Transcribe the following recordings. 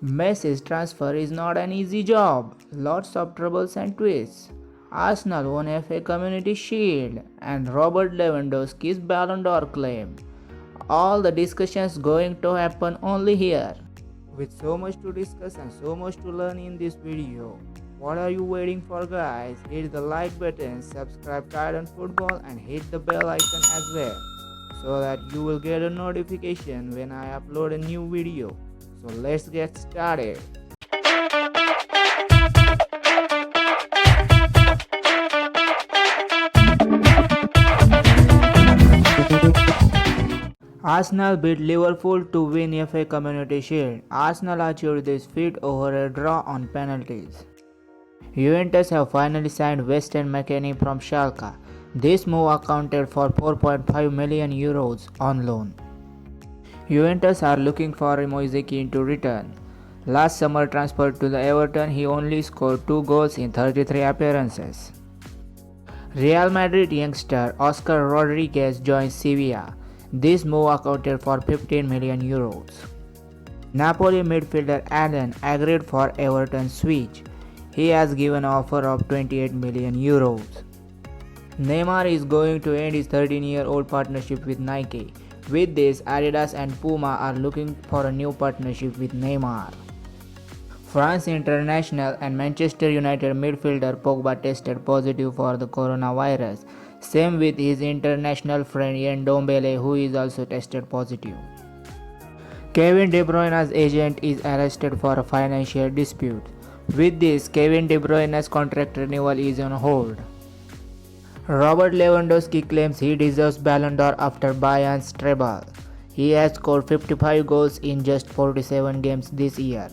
Messi's transfer is not an easy job. Lots of troubles and twists. Arsenal won FA Community Shield and Robert Lewandowski's Ballon d'Or claim. All the discussions going to happen only here. With so much to discuss and so much to learn in this video, what are you waiting for, guys? Hit the like button, subscribe to Titan Football and hit the bell icon as well, so that you will get a notification when I upload a new video. So let's get started. Arsenal beat Liverpool to win FA Community Shield. Arsenal achieved this feat over a draw on penalties. Juventus have finally signed Weston McKennie from Schalke. This move accounted for 4.5 million euros on loan. Juventus are looking for Moise Kean to return. Last summer transferred to the Everton, he only scored 2 goals in 33 appearances. Real Madrid youngster Oscar Rodriguez joins Sevilla. This move accounted for 15 million euros. Napoli midfielder Allen agreed for Everton's switch. He has given an offer of 28 million euros. Neymar is going to end his 13-year-old partnership with Nike. With this, Adidas and Puma are looking for a new partnership with Neymar. France international and Manchester United midfielder Pogba tested positive for the coronavirus. Same with his international friend Yan Ndombele, who is also tested positive. Kevin De Bruyne's agent is arrested for a financial dispute. With this, Kevin De Bruyne's contract renewal is on hold. Robert Lewandowski claims he deserves Ballon d'Or after Bayern's treble. He has scored 55 goals in just 47 games this year.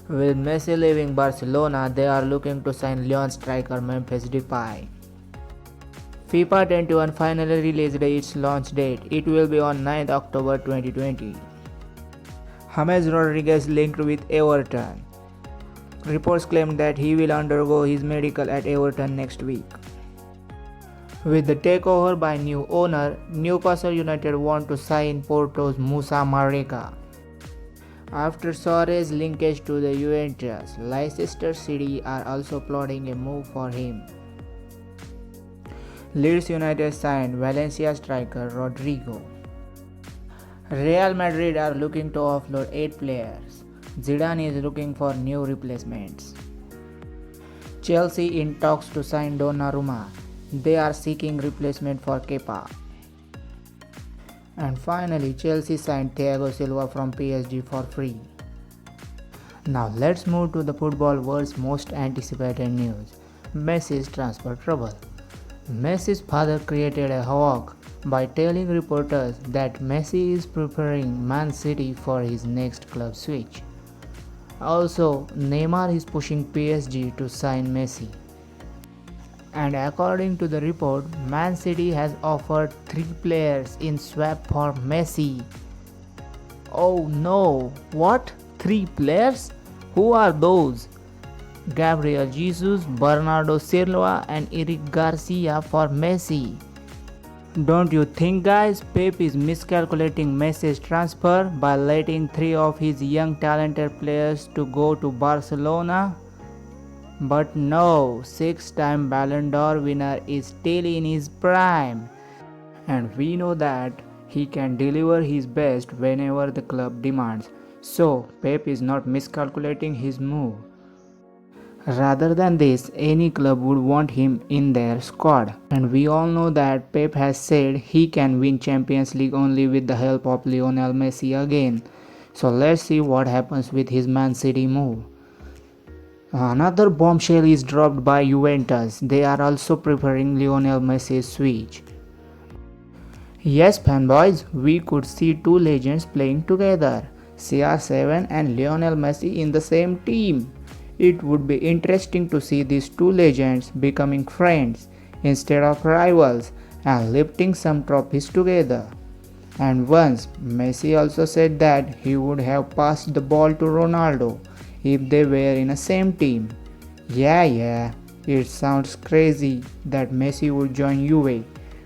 With Messi leaving Barcelona, they are looking to sign Lyon striker Memphis Depay. FIFA 21 finally released its launch date. It will be on 9th October 2020. James Rodriguez linked with Everton. Reports claim that he will undergo his medical at Everton next week. With the takeover by new owner, Newcastle United want to sign Porto's Moussa Marega. After Suarez's linkage to the Juventus, Leicester City are also plotting a move for him. Leeds United signed Valencia striker Rodrigo. Real Madrid are looking to offload 8 players. Zidane is looking for new replacements. Chelsea in talks to sign Donnarumma. They are seeking replacement for Kepa. And finally, Chelsea signed Thiago Silva from PSG for free. Now let's move to the football world's most anticipated news: Messi's transfer trouble. Messi's father created a havoc by telling reporters that Messi is preparing Man City for his next club switch. Also, Neymar is pushing PSG to sign Messi. And according to the report, Man City has offered 3 players in swap for Messi. Oh no, what? 3 players? Who are those? Gabriel Jesus, Bernardo Silva and Eric Garcia for Messi. Don't you think, guys, Pep is miscalculating Messi's transfer by letting 3 of his young talented players to go to Barcelona? But no, 6-time Ballon d'Or winner is still in his prime. And we know that he can deliver his best whenever the club demands. So, Pep is not miscalculating his move. Rather than this, any club would want him in their squad. And we all know that Pep has said he can win Champions League only with the help of Lionel Messi again. So let's see what happens with his Man City move. Another bombshell is dropped by Juventus. They are also preparing Lionel Messi's switch. Yes, fanboys, we could see 2 legends playing together, CR7 and Lionel Messi in the same team. It would be interesting to see these 2 legends becoming friends instead of rivals and lifting some trophies together. And once, Messi also said that he would have passed the ball to Ronaldo if they were in the same team. Yeah, it sounds crazy that Messi would join Juve,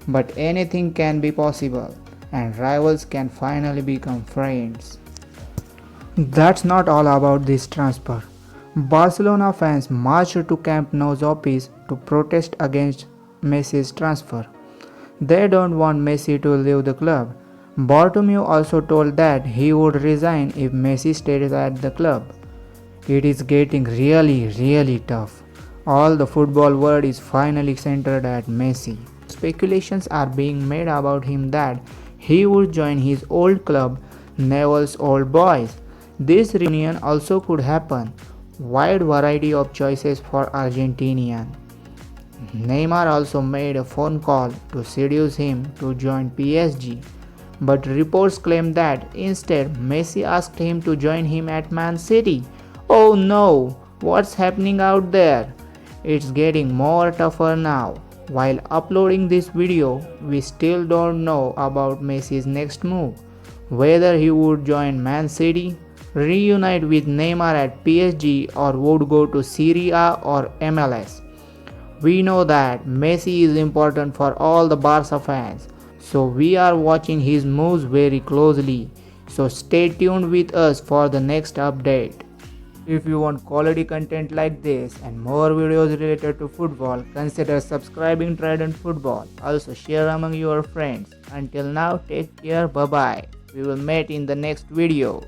but anything can be possible and rivals can finally become friends. That's not all about this transfer. Barcelona fans marched to Camp Nou's office to protest against Messi's transfer. They don't want Messi to leave the club. Bartomeu also told that he would resign if Messi stays at the club. It is getting really tough. All the football world is finally centered at Messi. Speculations are being made about him that he would join his old club, Newell's Old Boys. This reunion also could happen. Wide variety of choices for Argentinian. Neymar also made a phone call to seduce him to join PSG, but reports claim that instead Messi asked him to join him at Man City. Oh no, what's happening out there? It's getting more tougher now. While uploading this video, we still don't know about Messi's next move, whether he would join Man City, reunite with Neymar at PSG, or would go to Serie A or MLS. We know that Messi is important for all the Barca fans, so we are watching his moves very closely. So stay tuned with us for the next update. If you want quality content like this and more videos related to football, consider subscribing Trident Football. Also share among your friends. Until now, take care, bye bye. We will meet in the next video.